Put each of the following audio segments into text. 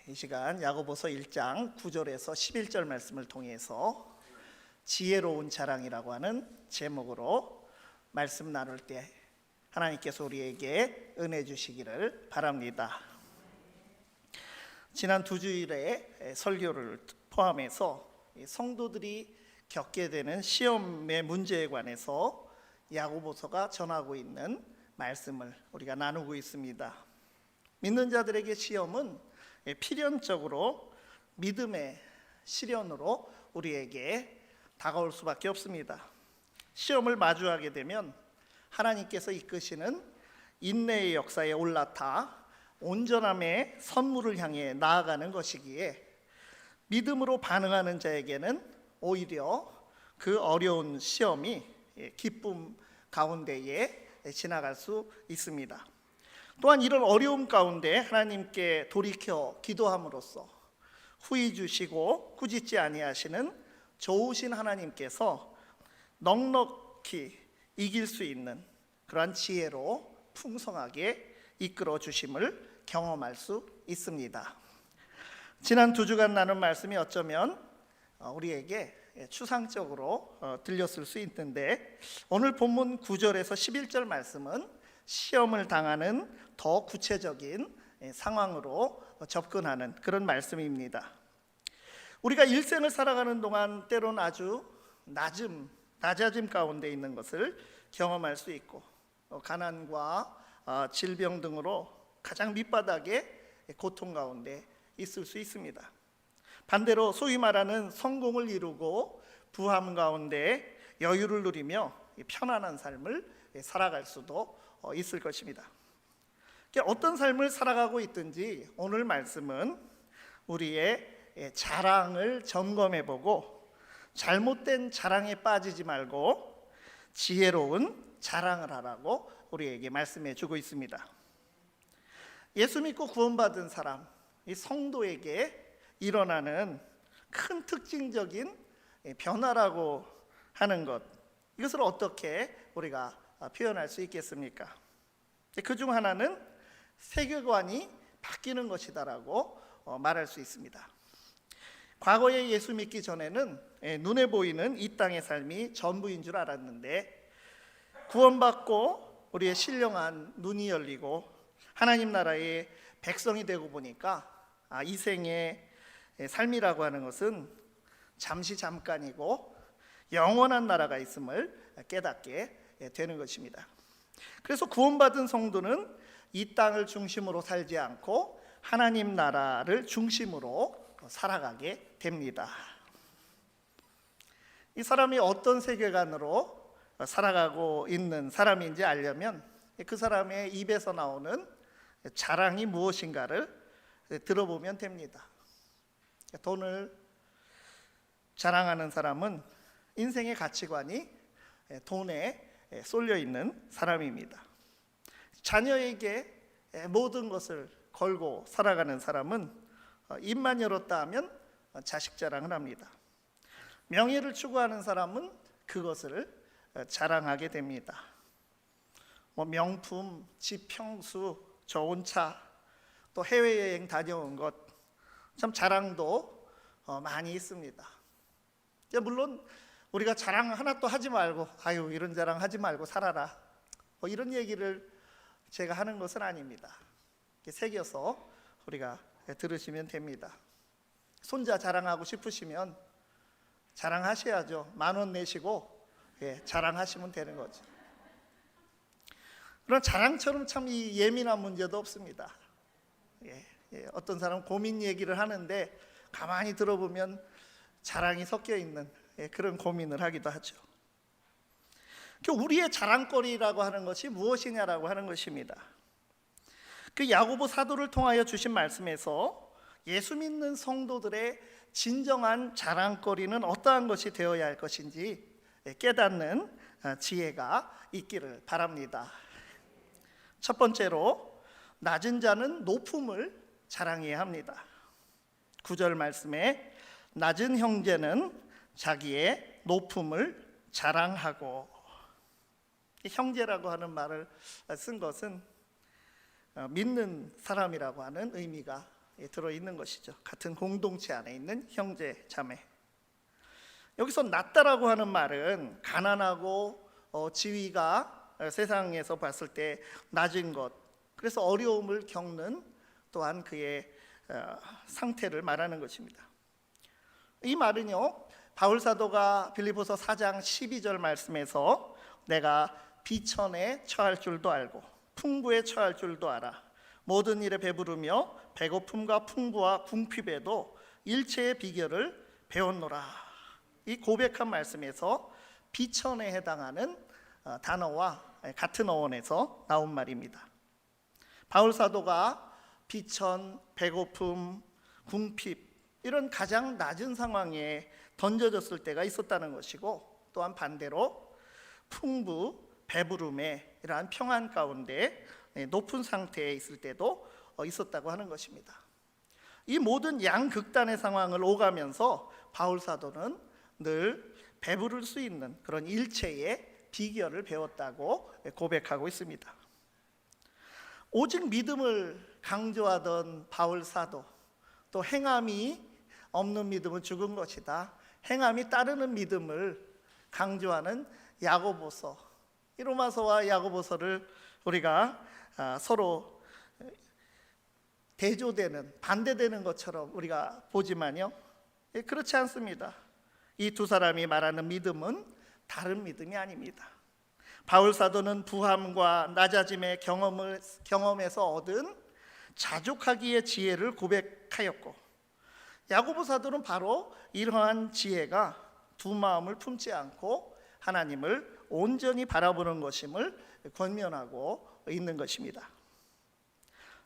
이 시간 야고보서 1장 9절에서 11절 말씀을 통해서 지혜로운 자랑이라고 하는 제목으로 말씀 나눌 때 하나님께서 우리에게 은혜 주시기를 바랍니다. 지난 두 주일의 설교를 포함해서 성도들이 겪게 되는 시험의 문제에 관해서 야고보서가 전하고 있는 말씀을 우리가 나누고 있습니다. 믿는 자들에게 시험은 필연적으로 믿음의 시련으로 우리에게 다가올 수밖에 없습니다. 시험을 마주하게 되면 하나님께서 이끄시는 인내의 역사에 올라타 온전함의 선물을 향해 나아가는 것이기에 믿음으로 반응하는 자에게는 오히려 그 어려운 시험이 기쁨 가운데에 지나갈 수 있습니다. 또한 이런 어려움 가운데 하나님께 돌이켜 기도함으로써 후히 주시고 꾸짖지 아니하시는 좋으신 하나님께서 넉넉히 이길 수 있는 그러한 지혜로 풍성하게 이끌어 주심을 경험할 수 있습니다. 지난 두 주간 나눈 말씀이 어쩌면 우리에게 추상적으로 들렸을 수 있는데 오늘 본문 9절에서 11절 말씀은 시험을 당하는 더 구체적인 상황으로 접근하는 그런 말씀입니다. 우리가 일생을 살아가는 동안 때로는 아주 낮아짐 가운데 있는 것을 경험할 수 있고 가난과 질병 등으로 가장 밑바닥의 고통 가운데 있을 수 있습니다. 반대로 소위 말하는 성공을 이루고 부함 가운데 여유를 누리며 편안한 삶을 살아갈 수도 있을 것입니다. 어떤 삶을 살아가고 있든지 오늘 말씀은 우리의 자랑을 점검해보고 잘못된 자랑에 빠지지 말고 지혜로운 자랑을 하라고 우리에게 말씀해 주고 있습니다. 예수 믿고 구원받은 사람, 이 성도에게 일어나는 큰 특징적인 변화라고 하는 것, 이것을 어떻게 우리가 표현할 수 있겠습니까? 그 중 하나는 세계관이 바뀌는 것이다라고 말할 수 있습니다. 과거에 예수 믿기 전에는 눈에 보이는 이 땅의 삶이 전부인 줄 알았는데 구원받고 우리의 신령한 눈이 열리고 하나님 나라의 백성이 되고 보니까 이 생의 삶이라고 하는 것은 잠깐이고 영원한 나라가 있음을 깨닫게 되는 것입니다. 그래서 구원받은 성도는 이 땅을 중심으로 살지 않고 하나님 나라를 중심으로 살아가게 됩니다. 이 사람이 어떤 세계관으로 살아가고 있는 사람인지 알려면 그 사람의 입에서 나오는 자랑이 무엇인가를 들어보면 됩니다. 돈을 자랑하는 사람은 인생의 가치관이 돈에 쏠려 있는 사람입니다. 자녀에게 모든 것을 걸고 살아가는 사람은 입만 열었다 하면 자식 자랑을 합니다. 명예를 추구하는 사람은 그것을 자랑하게 됩니다. 명품, 집, 평수, 좋은 차, 또 해외여행 다녀온 것, 참 자랑도 많이 있습니다. 물론 우리가 자랑 하나도 하지 말고 아유 이런 자랑 하지 말고 살아라 이런 얘기를 제가 하는 것은 아닙니다. 새겨서 우리가 들으시면 됩니다. 손자 자랑하고 싶으시면 자랑하셔야죠. 10,000원 내시고 자랑하시면 되는 거죠. 그런 자랑처럼 참 이 예민한 문제도 없습니다. 어떤 사람 고민 얘기를 하는데 가만히 들어보면 자랑이 섞여 있는 그런 고민을 하기도 하죠. 우리의 자랑거리라고 하는 것이 무엇이냐라고 하는 것입니다. 그 야고보 사도를 통하여 주신 말씀에서 예수 믿는 성도들의 진정한 자랑거리는 어떠한 것이 되어야 할 것인지 깨닫는 지혜가 있기를 바랍니다. 첫 번째로 낮은 자는 높음을 자랑해야 합니다. 9절 말씀에 낮은 형제는 자기의 높음을 자랑하고, 형제라고 하는 말을 쓴 것은 믿는 사람이라고 하는 의미가 들어있는 것이죠. 같은 공동체 안에 있는 형제 자매. 여기서 낮다라고 하는 말은 가난하고 지위가 세상에서 봤을 때 낮은 것, 그래서 어려움을 겪는 또한 그의 상태를 말하는 것입니다. 이 말은요, 바울 사도가 빌립보서 4장 12절 말씀에서 내가 비천에 처할 줄도 알고 풍부에 처할 줄도 알아 모든 일에 배부르며 배고픔과 풍부와 궁핍에도 일체의 비결을 배웠노라. 이 고백한 말씀에서 비천에 해당하는 단어와 같은 어원에서 나온 말입니다. 바울 사도가 비천, 배고픔, 궁핍 이런 가장 낮은 상황에 던져졌을 때가 있었다는 것이고, 또한 반대로 풍부, 배부름의 이러한 평안 가운데 높은 상태에 있을 때도 있었다고 하는 것입니다. 이 모든 양극단의 상황을 오가면서 바울 사도는 늘 배부를 수 있는 그런 일체의 비결을 배웠다고 고백하고 있습니다. 오직 믿음을 강조하던 바울 사도, 또 행함이 없는 믿음은 죽은 것이다, 행함이 따르는 믿음을 강조하는 야고보서, 이 로마서와 야고보서를 우리가 서로 대조되는, 반대되는 것처럼 우리가 보지만요, 그렇지 않습니다. 이 두 사람이 말하는 믿음은 다른 믿음이 아닙니다. 바울 사도는 부함과 낮아짐의 경험에서 얻은 자족하기의 지혜를 고백하였고, 야고보 사도는 바로 이러한 지혜가 두 마음을 품지 않고 하나님을 온전히 바라보는 것임을 권면하고 있는 것입니다.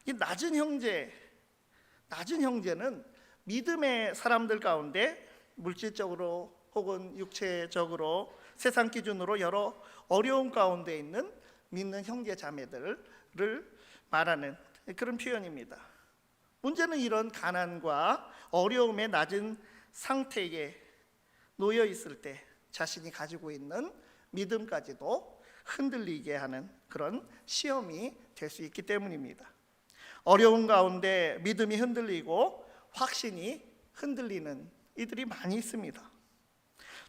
이 낮은 형제는 믿음의 사람들 가운데 물질적으로 혹은 육체적으로 세상 기준으로 여러 어려움 가운데 있는 믿는 형제 자매들을 말하는 그런 표현입니다. 문제는 이런 가난과 어려움의 낮은 상태에 놓여 있을 때 자신이 가지고 있는 믿음까지도 흔들리게 하는 그런 시험이 될 수 있기 때문입니다. 어려움 가운데 믿음이 흔들리고 확신이 흔들리는 이들이 많이 있습니다.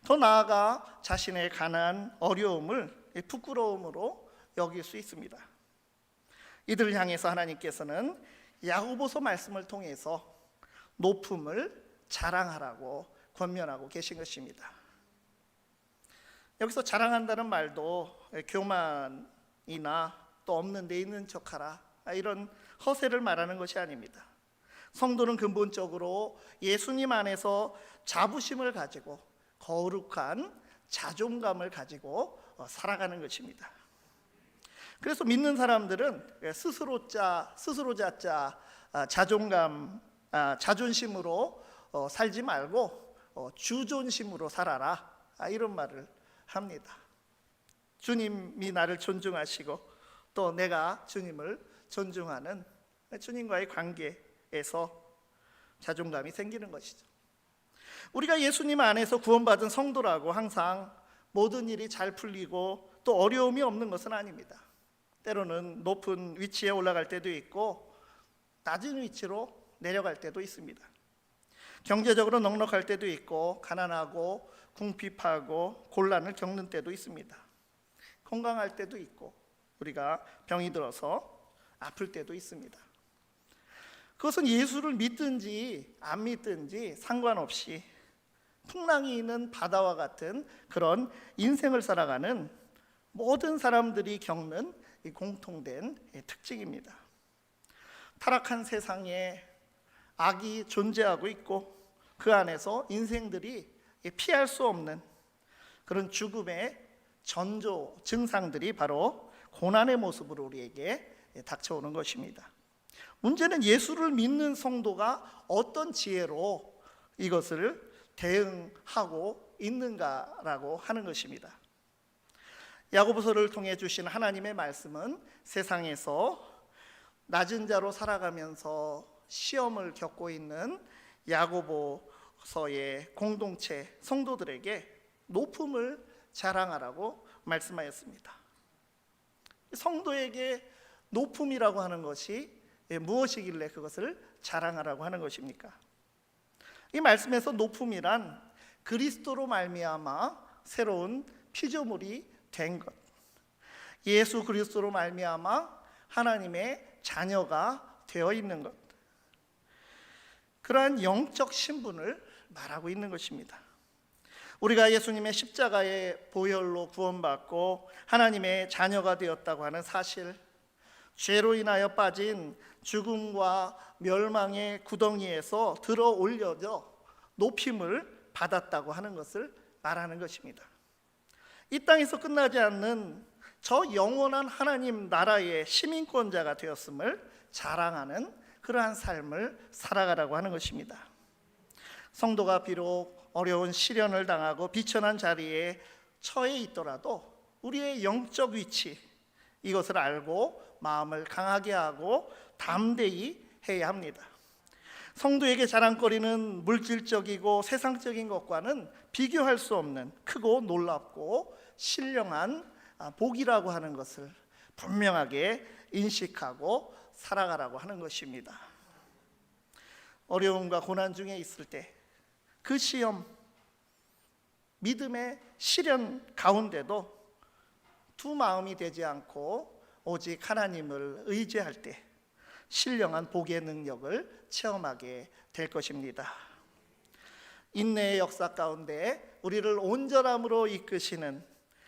더 나아가 자신의 가난, 어려움을 부끄러움으로 여길 수 있습니다. 이들을 향해서 하나님께서는 야고보서 말씀을 통해서 높음을 자랑하라고 권면하고 계신 것입니다. 여기서 자랑한다는 말도 교만이나 또 없는 데 있는 척하라, 이런 허세를 말하는 것이 아닙니다. 성도는 근본적으로 예수님 안에서 자부심을 가지고 거룩한 자존감을 가지고 살아가는 것입니다. 그래서 믿는 사람들은 스스로 자자 자존감, 자존심으로 살지 말고 주존심으로 살아라, 이런 말을 합니다. 주님이 나를 존중하시고 또 내가 주님을 존중하는 주님과의 관계에서 자존감이 생기는 것이죠. 우리가 예수님 안에서 구원받은 성도라고 항상 모든 일이 잘 풀리고 또 어려움이 없는 것은 아닙니다. 때로는 높은 위치에 올라갈 때도 있고 낮은 위치로 내려갈 때도 있습니다. 경제적으로 넉넉할 때도 있고 가난하고 궁핍하고 곤란을 겪는 때도 있습니다. 건강할 때도 있고 우리가 병이 들어서 아플 때도 있습니다. 그것은 예수를 믿든지 안 믿든지 상관없이 풍랑이 있는 바다와 같은 그런 인생을 살아가는 모든 사람들이 겪는 이 공통된 특징입니다. 타락한 세상에 악이 존재하고 있고 그 안에서 인생들이 피할 수 없는 그런 죽음의 전조 증상들이 바로 고난의 모습으로 우리에게 닥쳐오는 것입니다. 문제는 예수를 믿는 성도가 어떤 지혜로 이것을 대응하고 있는가라고 하는 것입니다. 야고보서를 통해 주신 하나님의 말씀은 세상에서 낮은 자로 살아가면서 시험을 겪고 있는 야고보서의 공동체 성도들에게 높음을 자랑하라고 말씀하였습니다. 성도에게 높음이라고 하는 것이 무엇이길래 그것을 자랑하라고 하는 것입니까? 이 말씀에서 높음이란 그리스도로 말미암아 새로운 피조물이 된 것, 예수 그리스도로 말미암아 하나님의 자녀가 되어 있는 것, 그러한 영적 신분을 말하고 있는 것입니다. 우리가 예수님의 십자가의 보혈로 구원받고 하나님의 자녀가 되었다고 하는 사실, 죄로 인하여 빠진 죽음과 멸망의 구덩이에서 들어 올려져 높임을 받았다고 하는 것을 말하는 것입니다. 이 땅에서 끝나지 않는 저 영원한 하나님 나라의 시민권자가 되었음을 자랑하는 그러한 삶을 살아가라고 하는 것입니다. 성도가 비록 어려운 시련을 당하고 비천한 자리에 처해 있더라도 우리의 영적 위치, 이것을 알고 마음을 강하게 하고 담대히 해야 합니다. 성도에게 자랑거리는 물질적이고 세상적인 것과는 비교할 수 없는 크고 놀랍고 신령한 복이라고 하는 것을 분명하게 인식하고 살아가라고 하는 것입니다. 어려움과 고난 중에 있을 때 그 시험, 믿음의 시련 가운데도 두 마음이 되지 않고 오직 하나님을 의지할 때 신령한 복의 능력을 체험하게 될 것입니다. 인내의 역사 가운데 우리를 온전함으로 이끄시는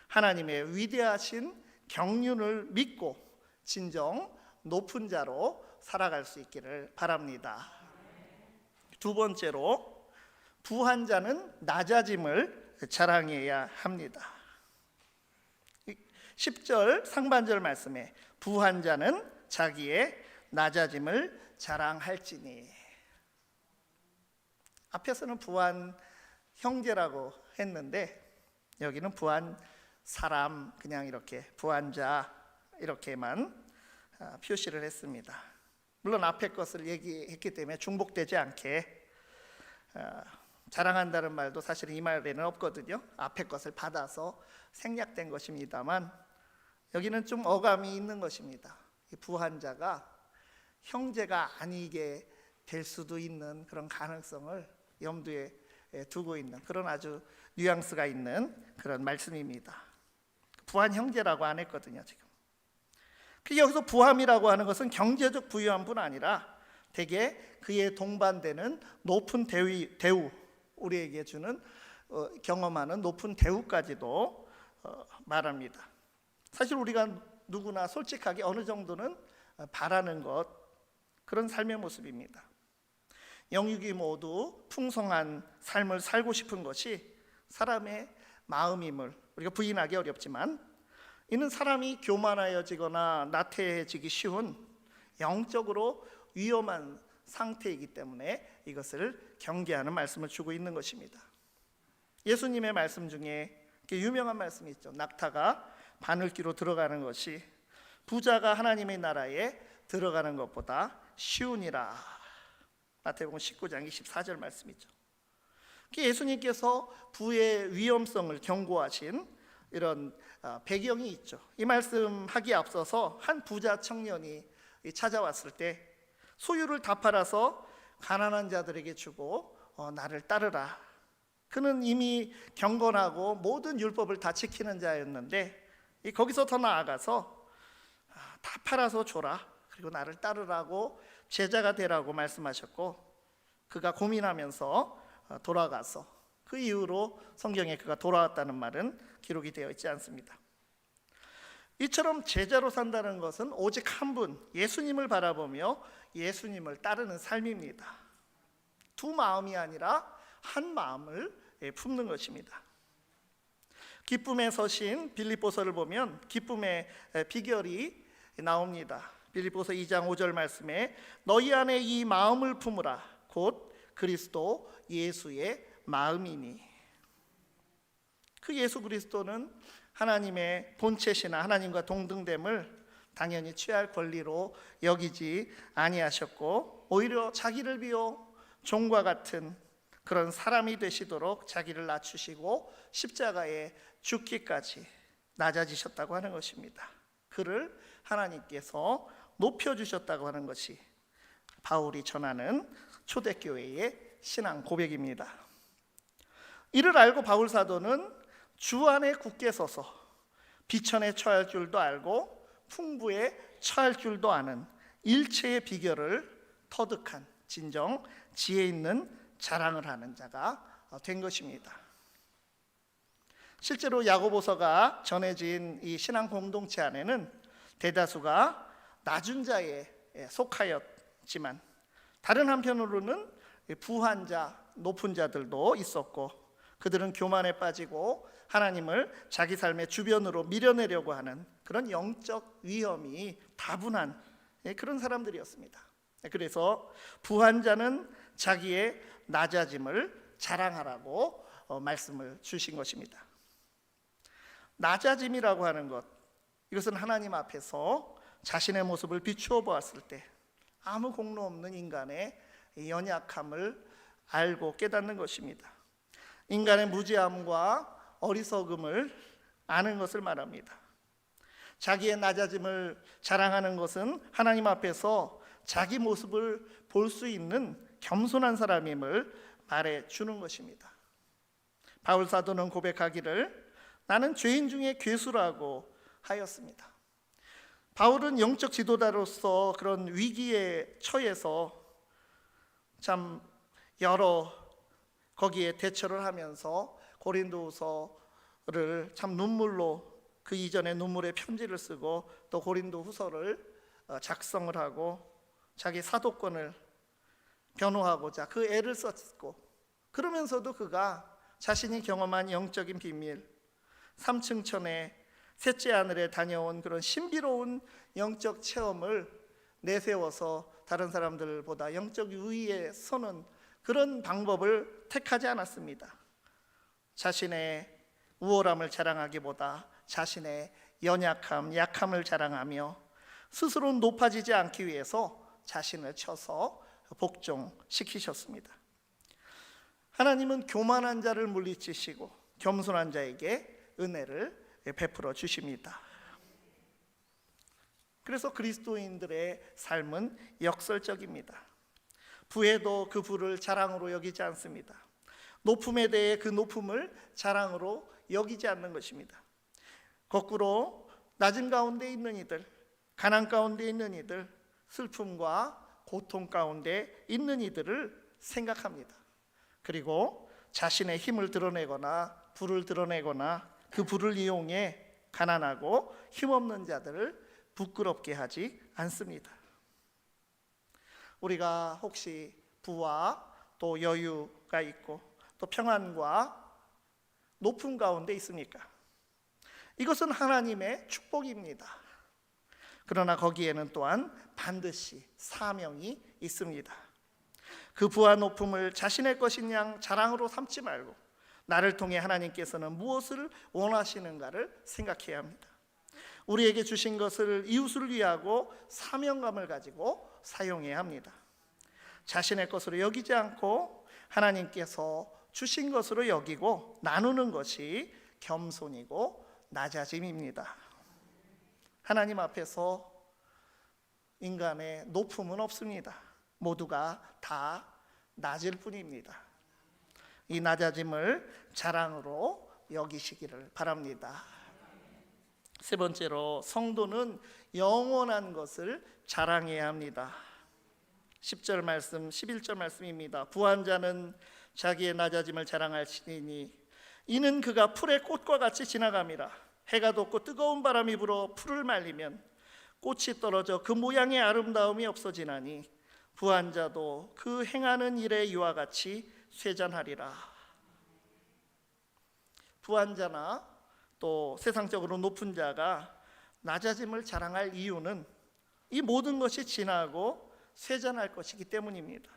하나님의 위대하신 경륜을 믿고 진정 높은 자로 살아갈 수 있기를 바랍니다. 두 번째로, 부한 자는 낮아짐을 자랑해야 합니다. 10절 상반절 말씀에 부한 자는 자기의 낮아짐을 자랑할지니, 앞에서는 부한 형제라고 했는데 여기는 부한 사람, 그냥 이렇게 부한 자 이렇게만 표시를 했습니다. 물론 앞에 것을 얘기했기 때문에 중복되지 않게 자랑한다는 말도 사실 이 말에는 없거든요. 앞에 것을 받아서 생략된 것입니다만 여기는 좀 어감이 있는 것입니다. 이 부한 자가 형제가 아니게 될 수도 있는 그런 가능성을 염두에 두고 있는 그런 아주 뉘앙스가 있는 그런 말씀입니다. 부한 형제라고 안 했거든요, 지금. 여기서 부함이라고 하는 것은 경제적 부유함뿐 아니라 대개 그에 동반되는 높은 대우, 우리에게 주는 경험하는 높은 대우까지도 말합니다. 사실 우리가 누구나 솔직하게 어느 정도는 바라는 것, 그런 삶의 모습입니다. 영육이 모두 풍성한 삶을 살고 싶은 것이 사람의 마음임을 우리가 부인하기 어렵지만, 이는 사람이 교만하여지거나 나태해지기 쉬운 영적으로 위험한 상태이기 때문에 이것을 경계하는 말씀을 주고 있는 것입니다. 예수님의 말씀 중에 유명한 말씀이 있죠. 낙타가 바늘귀로 들어가는 것이 부자가 하나님의 나라에 들어가는 것보다 쉬우니라. 마태복음 19장 24절 말씀이죠. 예수님께서 부의 위험성을 경고하신 이런 배경이 있죠. 이 말씀하기에 앞서서 한 부자 청년이 찾아왔을 때 소유를 다 팔아서 가난한 자들에게 주고 나를 따르라. 그는 이미 경건하고 모든 율법을 다 지키는 자였는데 거기서 더 나아가서 다 팔아서 줘라, 그리고 나를 따르라고, 제자가 되라고 말씀하셨고, 그가 고민하면서 돌아가서 그 이후로 성경에 그가 돌아왔다는 말은 기록이 되어 있지 않습니다. 이처럼 제자로 산다는 것은 오직 한 분, 예수님을 바라보며 예수님을 따르는 삶입니다. 두 마음이 아니라 한 마음을 품는 것입니다. 기쁨의 서신 빌립보서를 보면 기쁨의 비결이 나옵니다. 빌립보서 2장 5절 말씀에 너희 안에 이 마음을 품으라, 곧 그리스도 예수의 마음이니. 그 예수 그리스도는 하나님의 본체시나 하나님과 동등됨을 당연히 취할 권리로 여기지 아니하셨고, 오히려 자기를 비워 종과 같은 그런 사람이 되시도록 자기를 낮추시고 십자가에 죽기까지 낮아지셨다고 하는 것입니다. 그를 하나님께서 높여주셨다고 하는 것이 바울이 전하는 초대교회의 신앙 고백입니다. 이를 알고 바울 사도는 주 안에 굳게 서서 비천에 처할 줄도 알고 풍부에 처할 줄도 아는 일체의 비결을 터득한 진정 지혜 있는 자랑을 하는 자가 된 것입니다. 실제로 야고보서가 전해진 이 신앙 공동체 안에는 대다수가 낮은 자에 속하였지만 다른 한편으로는 부한 자, 높은 자들도 있었고 그들은 교만에 빠지고 하나님을 자기 삶의 주변으로 밀어내려고 하는 그런 영적 위험이 다분한 그런 사람들이었습니다. 그래서 부한 자는 자기의 낮아짐을 자랑하라고 말씀을 주신 것입니다. 낮아짐이라고 하는 것, 이것은 하나님 앞에서 자신의 모습을 비추어 보았을 때 아무 공로 없는 인간의 연약함을 알고 깨닫는 것입니다. 인간의 무지함과 어리석음을 아는 것을 말합니다. 자기의 낮아짐을 자랑하는 것은 하나님 앞에서 자기 모습을 볼 수 있는 겸손한 사람임을 말해주는 것입니다. 바울 사도는 고백하기를 나는 죄인 중에 괴수라고 하였습니다. 바울은 영적 지도자로서 그런 위기에 처해서 참 여러 거기에 대처를 하면서 고린도후서를 참 눈물로 그 이전에 눈물의 편지를 쓰고 또 고린도후서를 작성을 하고 자기 사도권을 변호하고자 그 애를 썼고 그러면서도 그가 자신이 경험한 영적인 비밀 3층 천에 셋째 하늘에 다녀온 그런 신비로운 영적 체험을 내세워서 다른 사람들보다 영적 위에 서는 그런 방법을 택하지 않았습니다. 자신의 우월함을 자랑하기보다 자신의 연약함, 약함을 자랑하며 스스로 높아지지 않기 위해서 자신을 쳐서 복종시키셨습니다. 하나님은 교만한 자를 물리치시고 겸손한 자에게 은혜를 베풀어 주십니다. 그래서 그리스도인들의 삶은 역설적입니다. 부에도 그 부를 자랑으로 여기지 않습니다. 높음에 대해 그 높음을 자랑으로 여기지 않는 것입니다. 거꾸로 낮은 가운데 있는 이들, 가난 가운데 있는 이들, 슬픔과 고통 가운데 있는 이들을 생각합니다. 그리고 자신의 힘을 드러내거나 부를 드러내거나 그 부를 이용해 가난하고 힘없는 자들을 부끄럽게 하지 않습니다. 우리가 혹시 부와 또 여유가 있고 또 평안과 높음 가운데 있습니까? 이것은 하나님의 축복입니다. 그러나 거기에는 또한 반드시 사명이 있습니다. 그 부와 높음을 자신의 것인 양 자랑으로 삼지 말고 나를 통해 하나님께서는 무엇을 원하시는가를 생각해야 합니다. 우리에게 주신 것을 이웃을 위하고 사명감을 가지고 사용해야 합니다. 자신의 것으로 여기지 않고 하나님께서 주신 것으로 여기고 나누는 것이 겸손이고 낮아짐입니다. 하나님 앞에서 인간의 높음은 없습니다. 모두가 다 낮을 뿐입니다. 이 낮아짐을 자랑으로 여기시기를 바랍니다. 세 번째로 성도는 영원한 것을 자랑해야 합니다. 10절 말씀, 11절 말씀입니다. 부한 자는 자기의 낮아짐을 자랑할지니 이는 그가 풀의 꽃과 같이 지나감이라. 해가 돋고 뜨거운 바람이 불어 풀을 말리면 꽃이 떨어져 그 모양의 아름다움이 없어지나니 부한 자도 그 행하는 일에 이와 같이 쇠잔하리라. 부한 자나 또 세상적으로 높은 자가 낮아짐을 자랑할 이유는 이 모든 것이 지나고 쇠잔할 것이기 때문입니다.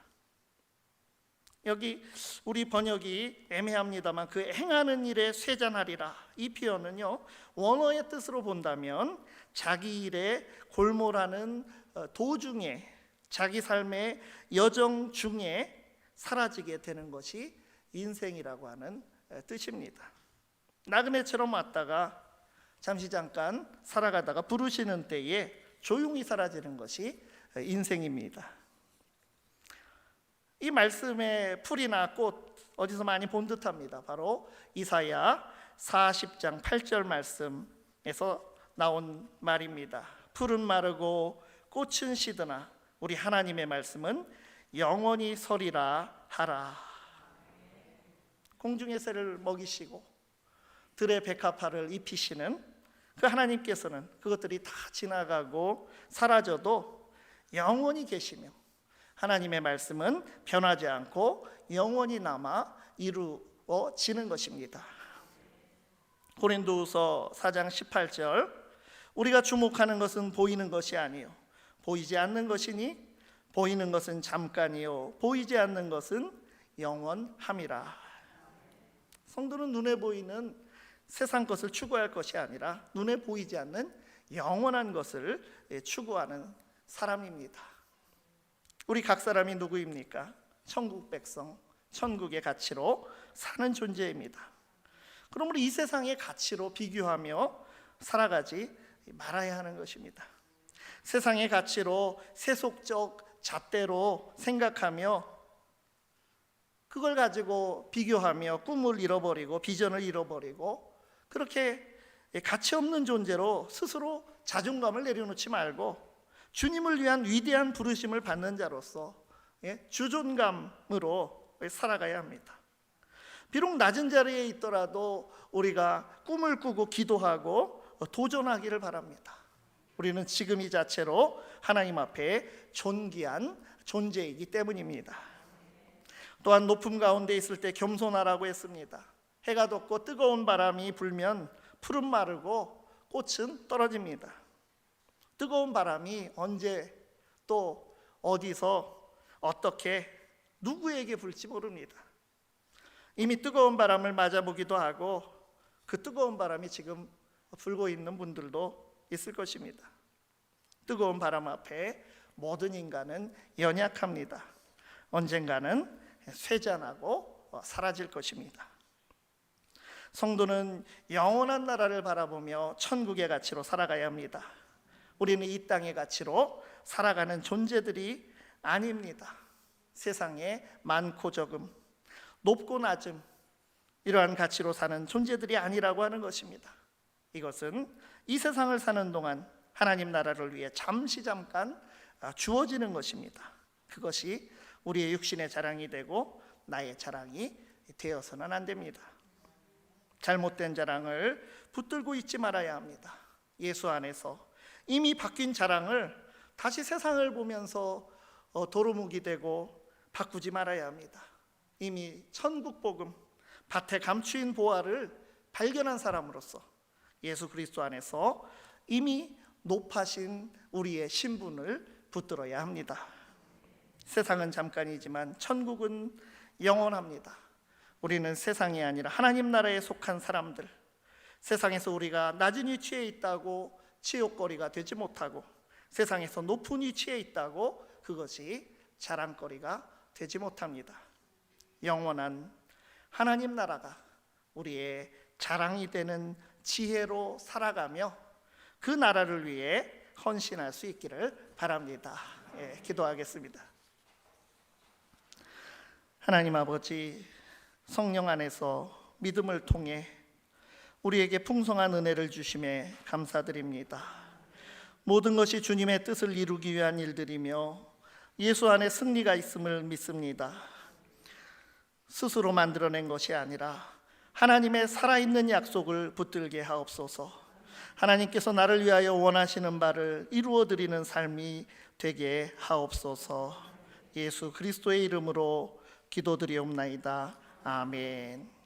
여기 우리 번역이 애매합니다만 그 행하는 일에 쇠잔하리라 이 표현은요 원어의 뜻으로 본다면 자기 일에 골몰하는 도중에 자기 삶의 여정 중에 사라지게 되는 것이 인생이라고 하는 뜻입니다. 나그네처럼 왔다가 잠시 잠깐 살아가다가 부르시는 때에 조용히 사라지는 것이 인생입니다. 이 말씀의 풀이나 꽃 어디서 많이 본 듯합니다. 바로 이사야 40장 8절 말씀에서 나온 말입니다. 풀은 마르고 꽃은 시드나 우리 하나님의 말씀은 영원히 서리라 하라. 공중의 새를 먹이시고 들의 백합화를 입히시는 그 하나님께서는 그것들이 다 지나가고 사라져도 영원히 계시며 하나님의 말씀은 변하지 않고 영원히 남아 이루어지는 것입니다. 고린도후서 4장 18절 우리가 주목하는 것은 보이는 것이 아니요 보이지 않는 것이니 보이는 것은 잠깐이요 보이지 않는 것은 영원함이라. 성도는 눈에 보이는 세상 것을 추구할 것이 아니라 눈에 보이지 않는 영원한 것을 추구하는 사람입니다. 우리 각 사람이 누구입니까? 천국 백성, 천국의 가치로 사는 존재입니다. 그러므로 이 세상의 가치로 비교하며 살아가지 말아야 하는 것입니다. 세상의 가치로 세속적 잣대로 생각하며 그걸 가지고 비교하며 꿈을 잃어버리고 비전을 잃어버리고 그렇게 가치 없는 존재로 스스로 자존감을 내려놓지 말고 주님을 위한 위대한 부르심을 받는 자로서 주존감으로 살아가야 합니다. 비록 낮은 자리에 있더라도 우리가 꿈을 꾸고 기도하고 도전하기를 바랍니다. 우리는 지금 이 자체로 하나님 앞에 존귀한 존재이기 때문입니다. 또한 높음 가운데 있을 때 겸손하라고 했습니다. 해가 돋고 뜨거운 바람이 불면 풀은 마르고 꽃은 떨어집니다. 뜨거운 바람이 언제 또 어디서 어떻게 누구에게 불지 모릅니다. 이미 뜨거운 바람을 맞아보기도 하고 그 뜨거운 바람이 지금 불고 있는 분들도 있을 것입니다. 뜨거운 바람 앞에 모든 인간은 연약합니다. 언젠가는 쇠잔하고 사라질 것입니다. 성도는 영원한 나라를 바라보며 천국의 가치로 살아가야 합니다. 우리는 이 땅의 가치로 살아가는 존재들이 아닙니다. 세상에 많고 적음, 높고 낮음 이러한 가치로 사는 존재들이 아니라고 하는 것입니다. 이것은 이 세상을 사는 동안 하나님 나라를 위해 잠깐 주어지는 것입니다. 그것이 우리의 육신의 자랑이 되고 나의 자랑이 되어서는 안 됩니다. 잘못된 자랑을 붙들고 있지 말아야 합니다. 예수 안에서 이미 바뀐 자랑을 다시 세상을 보면서 도루묵이 되고 바꾸지 말아야 합니다. 이미 천국 복음, 밭에 감추인 보화를 발견한 사람으로서 예수 그리스도 안에서 이미 높아신 우리의 신분을 붙들어야 합니다. 세상은 잠깐이지만 천국은 영원합니다. 우리는 세상이 아니라 하나님 나라에 속한 사람들, 세상에서 우리가 낮은 위치에 있다고 치욕거리가 되지 못하고 세상에서 높은 위치에 있다고 그것이 자랑거리가 되지 못합니다. 영원한 하나님 나라가 우리의 자랑이 되는 지혜로 살아가며 그 나라를 위해 헌신할 수 있기를 바랍니다. 기도하겠습니다. 하나님 아버지, 성령 안에서 믿음을 통해 우리에게 풍성한 은혜를 주심에 감사드립니다. 모든 것이 주님의 뜻을 이루기 위한 일들이며 예수 안에 승리가 있음을 믿습니다. 스스로 만들어낸 것이 아니라 하나님의 살아있는 약속을 붙들게 하옵소서. 하나님께서 나를 위하여 원하시는 바를 이루어드리는 삶이 되게 하옵소서. 예수 그리스도의 이름으로 기도드리옵나이다. 아멘.